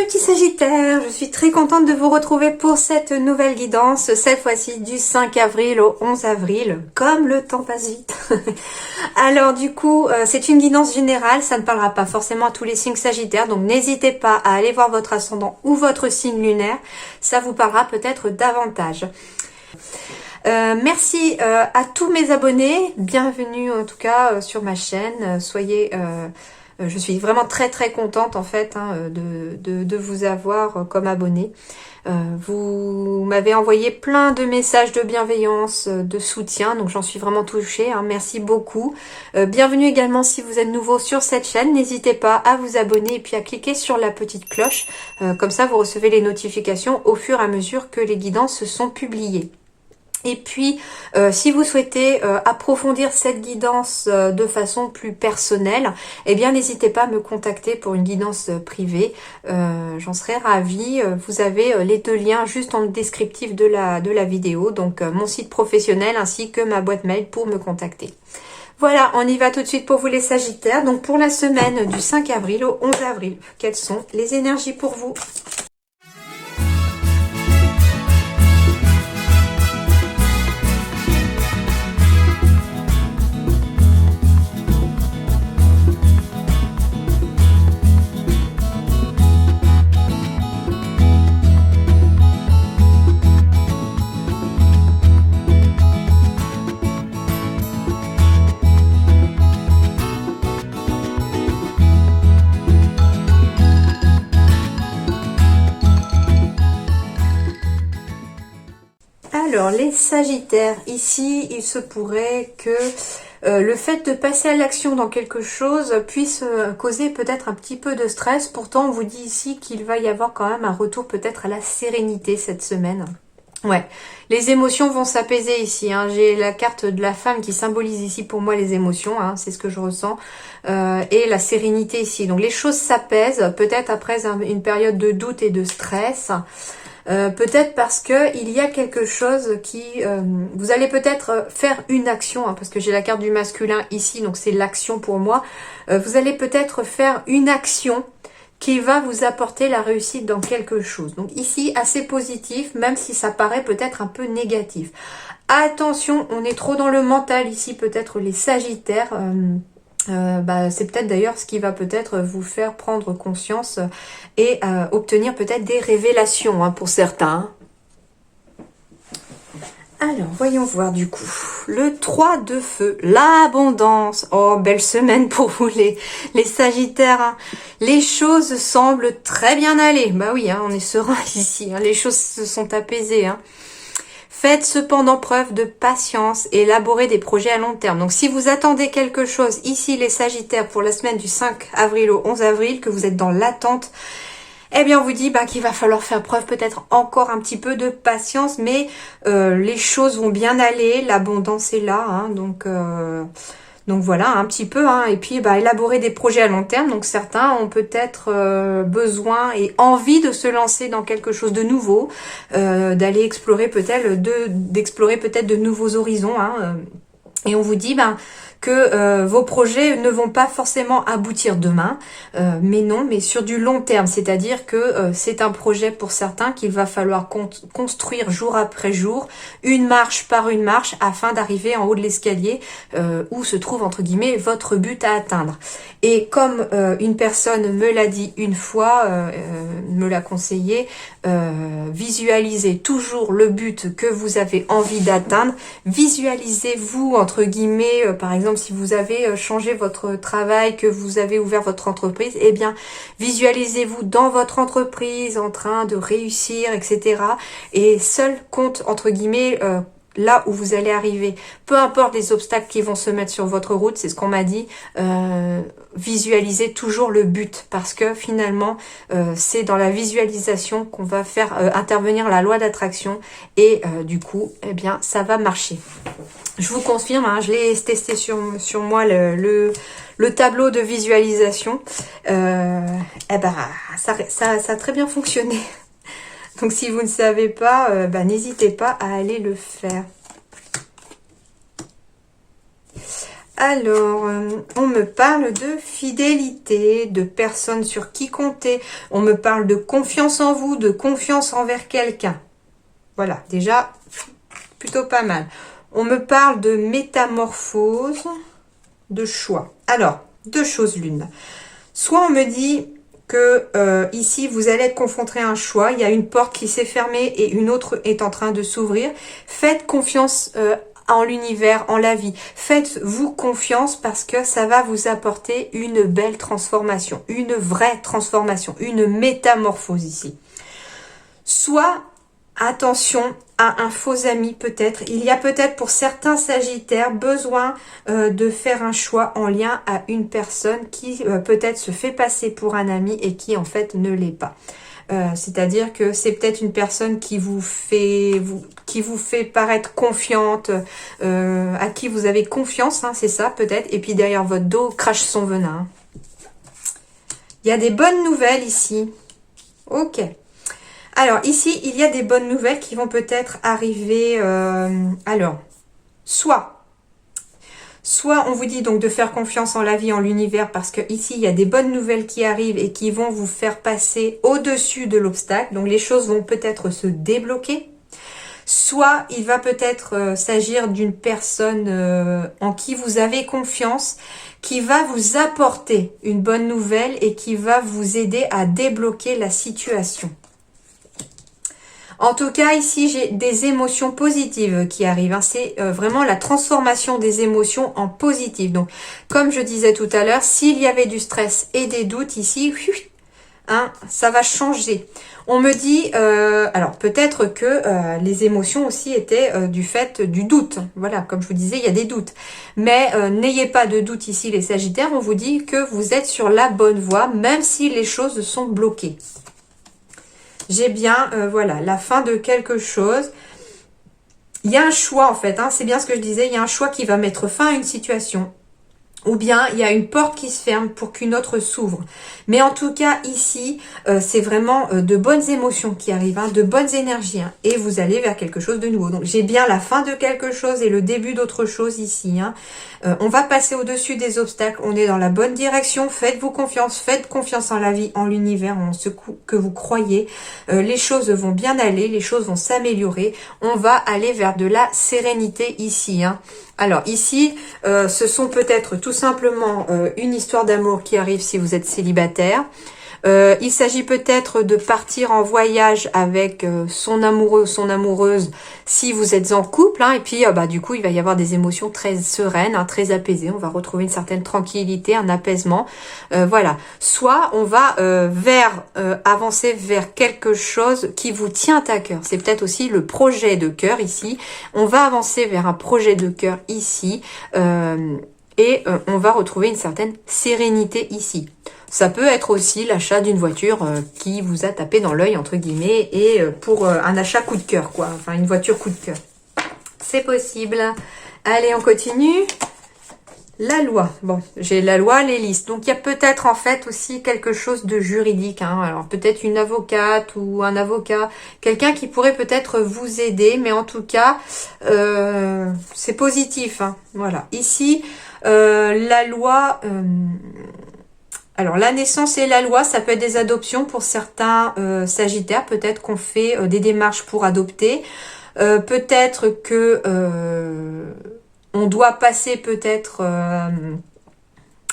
petits Sagittaires, je suis très contente de vous retrouver pour cette nouvelle guidance, cette fois-ci du 5 avril au 11 avril, comme le temps passe vite. Alors du coup, c'est une guidance générale, ça ne parlera pas forcément à tous les signes Sagittaires, donc n'hésitez pas à aller voir votre ascendant ou votre signe lunaire, ça vous parlera peut-être davantage. Merci à tous mes abonnés, bienvenue en tout cas sur ma chaîne, je suis vraiment très contente en fait de vous avoir comme abonné. Vous m'avez envoyé plein de messages de bienveillance, de soutien, donc j'en suis vraiment touchée, hein, merci beaucoup. Bienvenue également si vous êtes nouveau sur cette chaîne, n'hésitez pas à vous abonner et puis à cliquer sur la petite cloche, comme ça vous recevez les notifications au fur et à mesure que les guidances sont publiées. Et puis, si vous souhaitez approfondir cette guidance de façon plus personnelle, eh bien, n'hésitez pas à me contacter pour une guidance privée. J'en serais ravie. Vous avez les deux liens juste en descriptif de la vidéo, donc mon site professionnel ainsi que ma boîte mail pour me contacter. Voilà, on y va tout de suite pour vous les Sagittaires. Donc, pour la semaine du 5 avril au 11 avril, quelles sont les énergies pour vous ? Alors, les Sagittaires, ici, il se pourrait que le fait de passer à l'action dans quelque chose puisse causer peut-être un petit peu de stress. Pourtant, on vous dit ici qu'il va y avoir quand même un retour peut-être à la sérénité cette semaine. Ouais, les émotions vont s'apaiser ici. Hein. J'ai la carte de la femme qui symbolise ici pour moi les émotions, hein, c'est ce que je ressens. Et la sérénité ici. Donc, les choses s'apaisent, peut-être après une période de doute et de stress. Peut-être parce que il y a quelque chose qui... vous allez peut-être faire une action, hein, parce que j'ai la carte du masculin ici, donc c'est l'action pour moi. Vous allez peut-être faire une action qui va vous apporter la réussite dans quelque chose. Donc ici, assez positif, même si ça paraît peut-être un peu négatif. Attention, on est trop dans le mental ici, peut-être les Sagittaires... c'est peut-être d'ailleurs ce qui va peut-être vous faire prendre conscience et obtenir peut-être des révélations, hein, pour certains. Alors, voyons voir du coup. Le 3 de feu, l'abondance. Oh, belle semaine pour vous les Sagittaires. Hein. Les choses semblent très bien aller. Bah oui, hein, on est serein ici. Hein. Les choses se sont apaisées. Hein. Faites cependant preuve de patience et élaborez des projets à long terme. Donc si vous attendez quelque chose ici les Sagittaires pour la semaine du 5 avril au 11 avril, que vous êtes dans l'attente, eh bien on vous dit qu'il va falloir faire preuve peut-être encore un petit peu de patience, mais les choses vont bien aller, l'abondance est là, hein, donc voilà, un petit peu, hein, et puis élaborer des projets à long terme. Donc certains ont peut-être besoin et envie de se lancer dans quelque chose de nouveau, d'aller explorer peut-être de nouveaux horizons. Hein, et on vous dit que vos projets ne vont pas forcément aboutir demain, mais non, mais sur du long terme, c'est-à-dire que c'est un projet pour certains qu'il va falloir construire jour après jour, une marche par une marche, afin d'arriver en haut de l'escalier où se trouve entre guillemets votre but à atteindre. Et comme une personne me l'a dit une fois, me l'a conseillé, visualisez toujours le but que vous avez envie d'atteindre, visualisez-vous entre guillemets, par exemple si vous avez changé votre travail, que vous avez ouvert votre entreprise, eh bien visualisez-vous dans votre entreprise en train de réussir, etc. Et seul compte entre guillemets là où vous allez arriver. Peu importe les obstacles qui vont se mettre sur votre route, c'est ce qu'on m'a dit, visualisez toujours le but, parce que finalement c'est dans la visualisation qu'on va faire intervenir la loi d'attraction et du coup eh bien ça va marcher. Je vous confirme, hein, je l'ai testé sur moi le tableau de visualisation, ça a très bien fonctionné. Donc si vous ne savez pas, n'hésitez pas à aller le faire. Alors, on me parle de fidélité, de personnes sur qui compter. On me parle de confiance en vous, de confiance envers quelqu'un. Voilà, déjà, plutôt pas mal. On me parle de métamorphose, de choix. Alors, deux choses l'une. Soit on me dit que ici, vous allez être confronté à un choix. Il y a une porte qui s'est fermée et une autre est en train de s'ouvrir. Faites confiance en l'univers, en la vie. Faites-vous confiance parce que ça va vous apporter une belle transformation, une vraie transformation, une métamorphose ici. Soit, attention à un faux ami peut-être. Il y a peut-être pour certains sagittaires besoin de faire un choix en lien à une personne qui peut-être se fait passer pour un ami et qui en fait ne l'est pas. C'est-à-dire que c'est peut-être une personne qui vous fait paraître confiante, à qui vous avez confiance, hein, c'est ça peut-être, et puis derrière votre dos crache son venin. Il y a des bonnes nouvelles ici. Ok. Alors ici, il y a des bonnes nouvelles qui vont peut-être arriver. Alors, soit on vous dit donc de faire confiance en la vie, en l'univers, parce que ici, il y a des bonnes nouvelles qui arrivent et qui vont vous faire passer au-dessus de l'obstacle. Donc, les choses vont peut-être se débloquer. Soit, il va peut-être s'agir d'une personne en qui vous avez confiance, qui va vous apporter une bonne nouvelle et qui va vous aider à débloquer la situation. En tout cas, ici, j'ai des émotions positives qui arrivent. Hein. C'est vraiment la transformation des émotions en positives. Donc, comme je disais tout à l'heure, s'il y avait du stress et des doutes ici, hein, ça va changer. On me dit, alors peut-être que les émotions aussi étaient du fait du doute. Voilà, comme je vous disais, il y a des doutes. Mais n'ayez pas de doute ici, les Sagittaires. On vous dit que vous êtes sur la bonne voie, même si les choses sont bloquées. J'ai bien, voilà, la fin de quelque chose. Il y a un choix en fait, hein, c'est bien ce que je disais, il y a un choix qui va mettre fin à une situation. Ou bien il y a une porte qui se ferme pour qu'une autre s'ouvre. Mais en tout cas ici, c'est vraiment de bonnes émotions qui arrivent, hein, de bonnes énergies. Hein, et vous allez vers quelque chose de nouveau. Donc j'ai bien la fin de quelque chose et le début d'autre chose ici. Hein. On va passer au-dessus des obstacles. On est dans la bonne direction. Faites-vous confiance. Faites confiance en la vie, en l'univers, en ce que vous croyez. Les choses vont bien aller. Les choses vont s'améliorer. On va aller vers de la sérénité ici. Hein. Alors ici, ce sont peut-être tout simplement une histoire d'amour qui arrive si vous êtes célibataire. Il s'agit peut-être de partir en voyage avec son amoureux, son amoureuse, si vous êtes en couple. Hein, et puis, du coup, il va y avoir des émotions très sereines, hein, très apaisées. On va retrouver une certaine tranquillité, un apaisement. Voilà. Soit on va avancer vers quelque chose qui vous tient à cœur. C'est peut-être aussi le projet de cœur ici. On va avancer vers un projet de cœur ici. Et on va retrouver une certaine sérénité ici. Ça peut être aussi l'achat d'une voiture qui vous a tapé dans l'œil, entre guillemets, et pour un achat coup de cœur, quoi. Enfin, une voiture coup de cœur. C'est possible. Allez, on continue. La loi. Bon, j'ai la loi, les listes. Donc, il y a peut-être en fait aussi quelque chose de juridique. Hein. Alors, peut-être une avocate ou un avocat. Quelqu'un qui pourrait peut-être vous aider. Mais en tout cas, c'est positif. Hein. Voilà. Ici, la loi... alors, la naissance et la loi, ça peut être des adoptions pour certains sagittaires. Peut-être qu'on fait des démarches pour adopter. Peut-être que on doit passer peut-être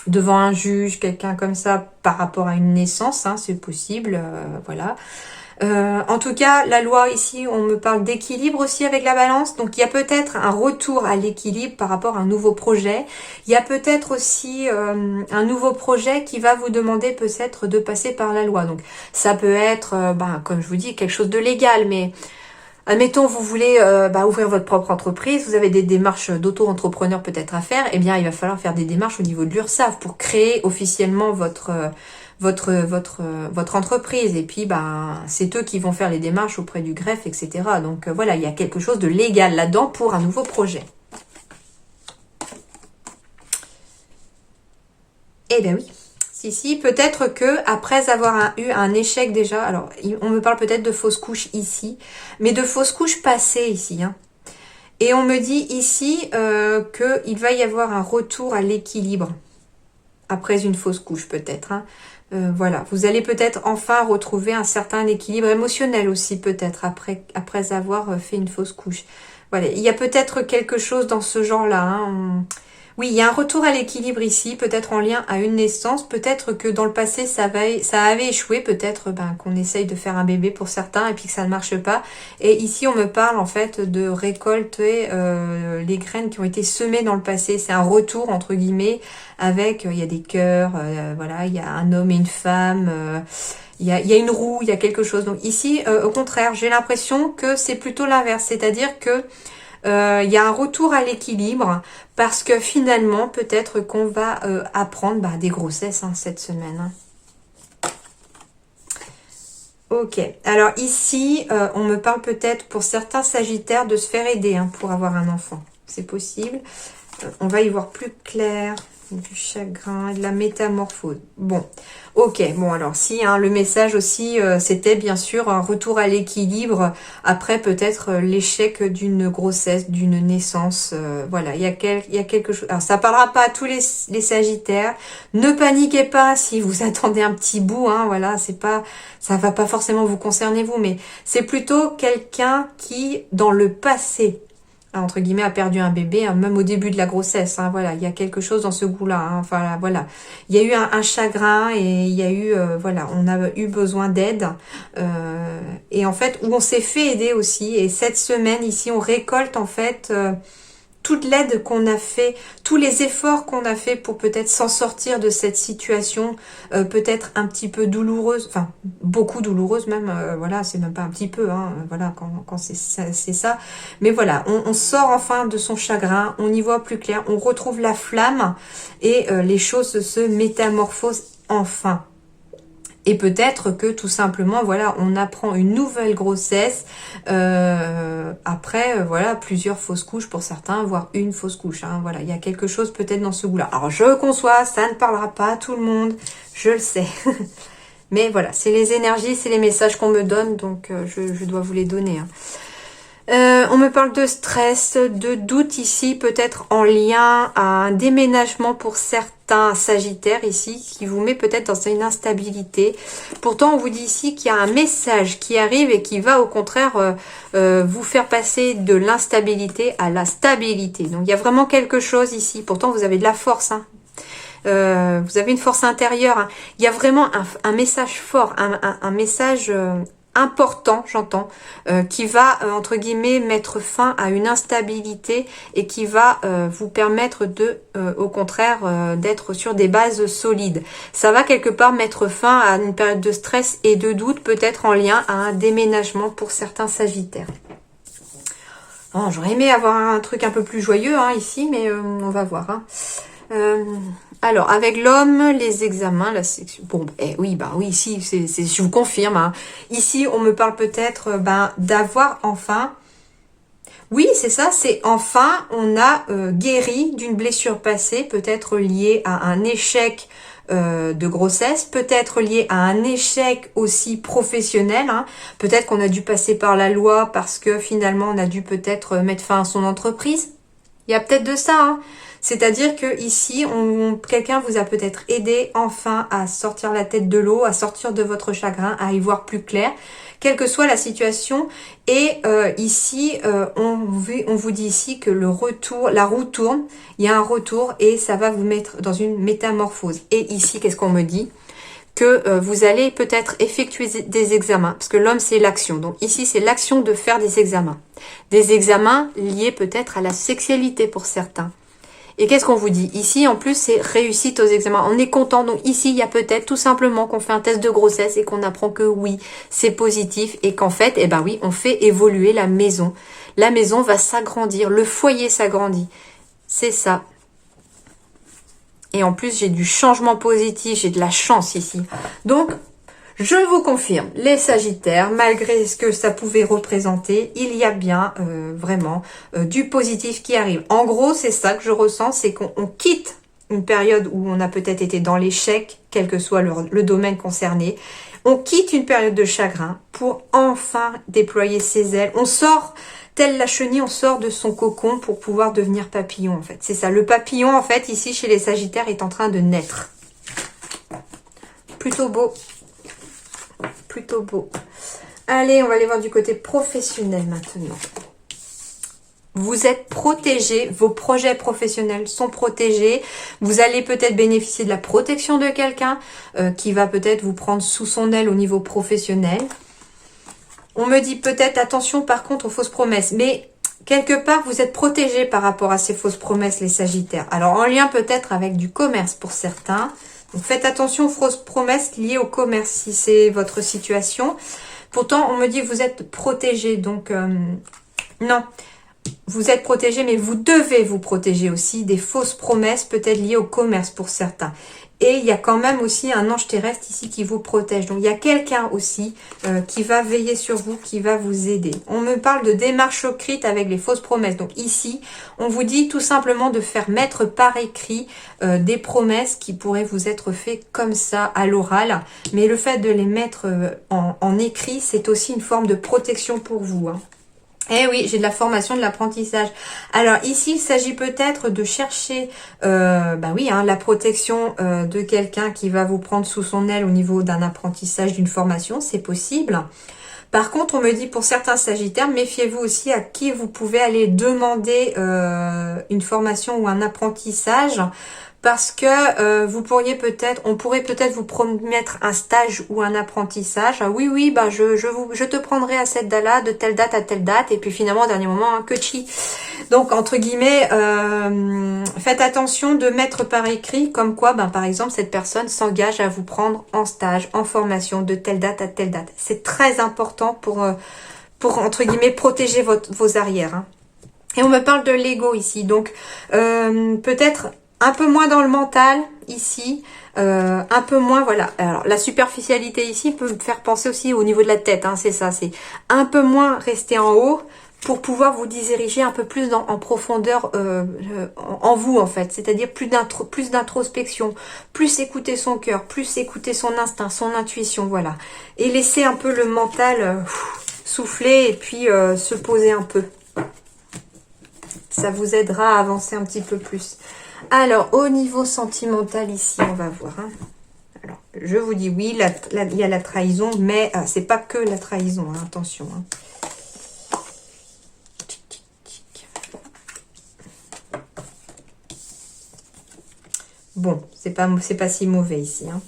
devant un juge, quelqu'un comme ça, par rapport à une naissance. Hein, c'est possible, voilà. En tout cas, la loi ici, on me parle d'équilibre aussi avec la balance. Donc, il y a peut-être un retour à l'équilibre par rapport à un nouveau projet. Il y a peut-être aussi un nouveau projet qui va vous demander peut-être de passer par la loi. Donc, ça peut être, comme je vous dis, quelque chose de légal. Mais admettons, vous voulez ouvrir votre propre entreprise, vous avez des démarches d'auto-entrepreneur peut-être à faire. Eh bien, il va falloir faire des démarches au niveau de l'URSSAF pour créer officiellement votre entreprise, et puis c'est eux qui vont faire les démarches auprès du greffe, etc. Donc voilà, il y a quelque chose de légal là-dedans pour un nouveau projet. Eh bien oui, si, peut-être que après avoir eu un échec déjà, alors on me parle peut-être de fausses couches ici, mais de fausses couches passées ici, hein. Et on me dit ici qu'il va y avoir un retour à l'équilibre. Après une fausse couche peut-être. Hein. Voilà, vous allez peut-être enfin retrouver un certain équilibre émotionnel aussi peut-être après avoir fait une fausse couche. Voilà, il y a peut-être quelque chose dans ce genre-là. Hein. Oui, il y a un retour à l'équilibre ici, peut-être en lien à une naissance, peut-être que dans le passé ça avait échoué, peut-être qu'on essaye de faire un bébé pour certains et puis que ça ne marche pas. Et ici on me parle en fait de récolter les graines qui ont été semées dans le passé. C'est un retour entre guillemets avec, il y a des cœurs, voilà, il y a un homme et une femme. Il y a une roue, il y a quelque chose. Donc ici, au contraire, j'ai l'impression que c'est plutôt l'inverse, c'est-à-dire que il y a un retour à l'équilibre parce que finalement, peut-être qu'on va apprendre des grossesses cette semaine. Hein. Ok, alors ici, on me parle peut-être pour certains sagittaires de se faire aider pour avoir un enfant. C'est possible. On va y voir plus clair. Du chagrin, de la métamorphose. Bon, ok, bon alors si le message aussi c'était bien sûr un retour à l'équilibre après peut-être l'échec d'une grossesse, d'une naissance, voilà, il y a quelque chose. Alors ça parlera pas à tous les sagittaires, ne paniquez pas si vous attendez un petit bout, voilà, c'est pas, ça va pas forcément vous concerner vous, mais c'est plutôt quelqu'un qui dans le passé entre guillemets, a perdu un bébé, même au début de la grossesse. Voilà, il y a quelque chose dans ce goût-là. Enfin, voilà. Il y a eu un chagrin et il y a eu, voilà, on a eu besoin d'aide. Et en fait, où on s'est fait aider aussi. Et cette semaine, ici, on récolte en fait toute l'aide qu'on a fait, tous les efforts qu'on a fait pour peut-être s'en sortir de cette situation, peut-être un petit peu douloureuse, enfin beaucoup douloureuse même, voilà, c'est même pas un petit peu, voilà, quand c'est ça. Mais voilà, on sort enfin de son chagrin, on y voit plus clair, on retrouve la flamme et les choses se métamorphosent enfin. Et peut-être que tout simplement, voilà, on apprend une nouvelle grossesse après, voilà, plusieurs fausses couches pour certains, voire une fausse couche. Voilà, il y a quelque chose peut-être dans ce goût-là. Alors, je conçois, ça ne parlera pas à tout le monde, je le sais. Mais voilà, c'est les énergies, c'est les messages qu'on me donne, donc je dois vous les donner. On me parle de stress, de doute ici, peut-être en lien à un déménagement pour certains sagittaires ici, qui vous met peut-être dans une instabilité. Pourtant, on vous dit ici qu'il y a un message qui arrive et qui va au contraire vous faire passer de l'instabilité à la stabilité. Donc, il y a vraiment quelque chose ici. Pourtant, vous avez de la force, vous avez une force intérieure. Il y a vraiment un message fort, un message important, j'entends, qui va, entre guillemets, mettre fin à une instabilité et qui va vous permettre de, au contraire, d'être sur des bases solides. Ça va quelque part mettre fin à une période de stress et de doute, peut-être en lien à un déménagement pour certains sagittaires. Oh, j'aurais aimé avoir un truc un peu plus joyeux ici, mais on va voir. Alors, avec l'homme, les examens, la section... Bon, oui, ici, je vous confirme. Ici, on me parle peut-être d'avoir enfin... Oui, c'est ça, c'est enfin, on a guéri d'une blessure passée, peut-être liée à un échec de grossesse, peut-être lié à un échec aussi professionnel. Peut-être qu'on a dû passer par la loi parce que finalement, on a dû peut-être mettre fin à son entreprise. Il y a peut-être de ça, C'est-à-dire que ici, quelqu'un vous a peut-être aidé enfin à sortir la tête de l'eau, à sortir de votre chagrin, à y voir plus clair, quelle que soit la situation. Et ici, on vous dit ici que le retour, la roue tourne, il y a un retour et ça va vous mettre dans une métamorphose. Et ici, qu'est-ce qu'on me dit ? Que vous allez peut-être effectuer des examens, parce que l'homme c'est l'action, donc ici c'est l'action de faire des examens liés peut-être à la sexualité pour certains. Et qu'est-ce qu'on vous dit ici? En plus c'est réussite aux examens, on est content, donc ici il y a peut-être tout simplement qu'on fait un test de grossesse et qu'on apprend que oui c'est positif et qu'en fait oui on fait évoluer la maison va s'agrandir, le foyer s'agrandit, c'est ça. Et en plus, j'ai du changement positif, j'ai de la chance ici. Donc, je vous confirme, les Sagittaires, malgré ce que ça pouvait représenter, il y a bien vraiment du positif qui arrive. En gros, c'est ça que je ressens, c'est qu'on quitte une période où on a peut-être été dans l'échec, quel que soit le domaine concerné. On quitte une période de chagrin pour enfin déployer ses ailes. On sort telle la chenille, on sort de son cocon pour pouvoir devenir papillon, en fait. C'est ça. Le papillon, en fait, ici, chez les Sagittaires, est en train de naître. Plutôt beau. Plutôt beau. Allez, on va aller voir du côté professionnel maintenant. Vous êtes protégé, vos projets professionnels sont protégés. Vous allez peut-être bénéficier de la protection de quelqu'un qui va peut-être vous prendre sous son aile au niveau professionnel. On me dit peut-être attention par contre aux fausses promesses. Mais quelque part, vous êtes protégé par rapport à ces fausses promesses, les Sagittaires. Alors en lien peut-être avec du commerce pour certains. Donc faites attention aux fausses promesses liées au commerce si c'est votre situation. Pourtant, on me dit que vous êtes protégé. Donc non. Vous êtes protégé, mais vous devez vous protéger aussi des fausses promesses, peut-être liées au commerce pour certains. Et il y a quand même aussi un ange terrestre ici qui vous protège. Donc, il y a quelqu'un aussi qui va veiller sur vous, qui va vous aider. On me parle de démarche écrite avec les fausses promesses. Donc, ici, on vous dit tout simplement de faire mettre par écrit des promesses qui pourraient vous être faites comme ça, à l'oral. Mais le fait de les mettre en écrit, c'est aussi une forme de protection pour vous, hein. Eh oui, j'ai de la formation, de l'apprentissage. Alors ici, il s'agit peut-être de chercher la protection de quelqu'un qui va vous prendre sous son aile au niveau d'un apprentissage, d'une formation, c'est possible. Par contre, on me dit pour certains Sagittaires, méfiez-vous aussi à qui vous pouvez aller demander une formation ou un apprentissage. Parce que on pourrait peut-être vous promettre un stage ou un apprentissage. Ah oui, bah je te prendrai à cette date-là, de telle date à telle date, et puis finalement au dernier moment, que chi. Donc entre guillemets, faites attention de mettre par écrit comme quoi, par exemple, cette personne s'engage à vous prendre en stage, en formation, de telle date à telle date. C'est très important pour entre guillemets protéger vos arrières, hein. Et on me parle de l'ego ici, donc peut-être un peu moins dans le mental ici, un peu moins, voilà. Alors la superficialité ici peut me faire penser aussi au niveau de la tête, hein, c'est ça, c'est un peu moins rester en haut pour pouvoir vous diriger un peu plus en profondeur en vous en fait, c'est-à-dire plus d'introspection, plus écouter son cœur, plus écouter son instinct, son intuition, voilà. Et laisser un peu le mental souffler et puis se poser un peu. Ça vous aidera à avancer un petit peu plus. Alors, au niveau sentimental, ici, on va voir. Hein. Alors, je vous dis oui, il y a la trahison, mais c'est pas que la trahison, hein, attention. Hein. Bon, c'est pas si mauvais ici. Hein.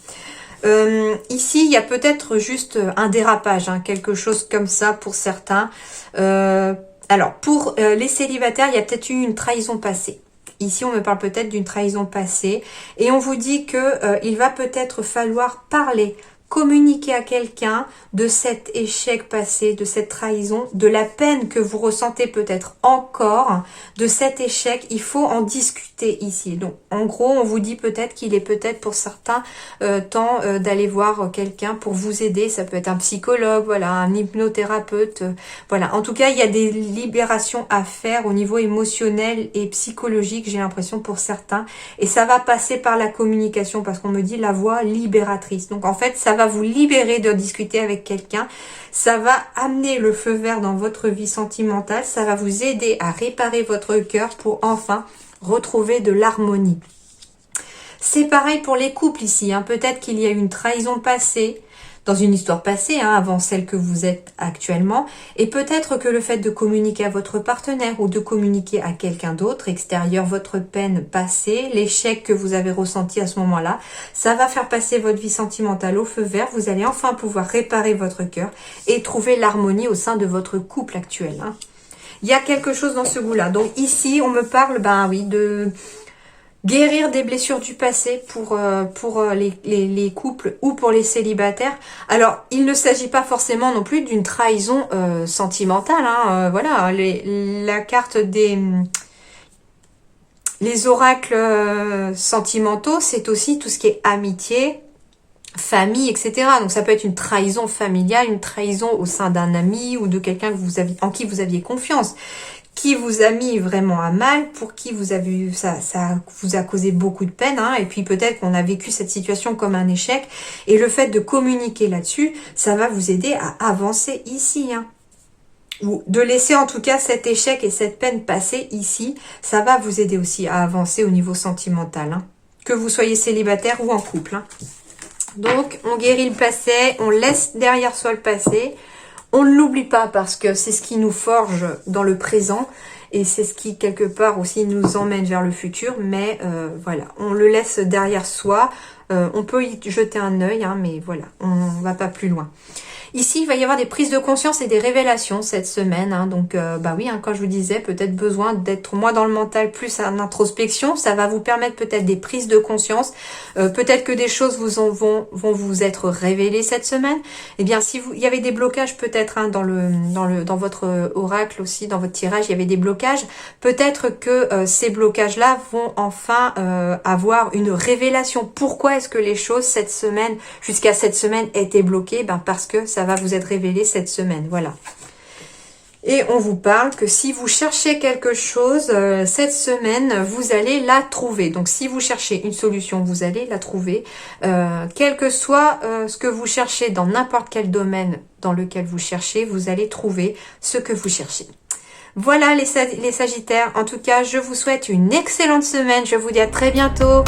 Ici, il y a peut-être juste un dérapage, hein, quelque chose comme ça pour certains. Alors, pour les célibataires, il y a peut-être eu une trahison passée. Ici, on me parle peut-être d'une trahison passée. Et on vous dit que il va peut-être falloir parler, communiquer à quelqu'un de cet échec passé, de cette trahison, de la peine que vous ressentez peut-être encore, de cet échec. Il faut en discuter ici. Donc, en gros, on vous dit peut-être qu'il est peut-être pour certains temps d'aller voir quelqu'un pour vous aider. Ça peut être un psychologue, voilà, un hypnothérapeute. Voilà. En tout cas, il y a des libérations à faire au niveau émotionnel et psychologique, j'ai l'impression, pour certains. Et ça va passer par la communication parce qu'on me dit la voix libératrice. Donc, en fait, ça va vous libérer de discuter avec quelqu'un. Ça va amener le feu vert dans votre vie sentimentale. Ça va vous aider à réparer votre cœur pour enfin retrouver de l'harmonie. C'est pareil pour les couples ici. Hein. Peut-être qu'il y a eu une trahison passée, dans une histoire passée, hein, avant celle que vous êtes actuellement. Et peut-être que le fait de communiquer à votre partenaire ou de communiquer à quelqu'un d'autre, extérieur, votre peine passée, l'échec que vous avez ressenti à ce moment-là, ça va faire passer votre vie sentimentale au feu vert. Vous allez enfin pouvoir réparer votre cœur et trouver l'harmonie au sein de votre couple actuel. Hein. Il y a quelque chose dans ce goût-là. Donc ici, on me parle, de guérir des blessures du passé pour les couples ou pour les célibataires. Alors, il ne s'agit pas forcément non plus d'une trahison sentimentale. Hein. Voilà, la carte les oracles sentimentaux, c'est aussi tout ce qui est amitié, famille, etc. Donc, ça peut être une trahison familiale, une trahison au sein d'un ami ou de quelqu'un en qui vous aviez confiance, qui vous a mis vraiment à mal, pour qui ça vous a causé beaucoup de peine, hein, et puis peut-être qu'on a vécu cette situation comme un échec, et le fait de communiquer là-dessus, ça va vous aider à avancer ici, hein. ou de laisser en tout cas cet échec et cette peine passer ici, ça va vous aider aussi à avancer au niveau sentimental, hein. Que vous soyez célibataire ou en couple, hein. Donc, on guérit le passé, on laisse derrière soi le passé. On ne l'oublie pas parce que c'est ce qui nous forge dans le présent et c'est ce qui, quelque part, aussi nous emmène vers le futur. Mais voilà, on le laisse derrière soi. On peut y jeter un œil, hein, mais voilà, on ne va pas plus loin. Ici, il va y avoir des prises de conscience et des révélations cette semaine. Hein, donc, bah oui, hein, quand je vous disais, peut-être besoin d'être moins dans le mental, plus en introspection. Ça va vous permettre peut-être des prises de conscience. Peut-être que des choses vont vous être révélées cette semaine. Eh bien, si il y avait des blocages peut-être hein, dans votre oracle aussi, dans votre tirage, il y avait des blocages. Peut-être que ces blocages-là vont enfin avoir une révélation. Pourquoi est-ce que les choses cette semaine, jusqu'à cette semaine, étaient bloquées? Ben parce que ça va vous être révélé cette semaine, voilà. Et on vous parle que si vous cherchez quelque chose, cette semaine, vous allez la trouver. Donc, si vous cherchez une solution, vous allez la trouver. Quel que soit ce que vous cherchez dans n'importe quel domaine dans lequel vous cherchez, vous allez trouver ce que vous cherchez. Voilà les Sagittaires. En tout cas, je vous souhaite une excellente semaine. Je vous dis à très bientôt.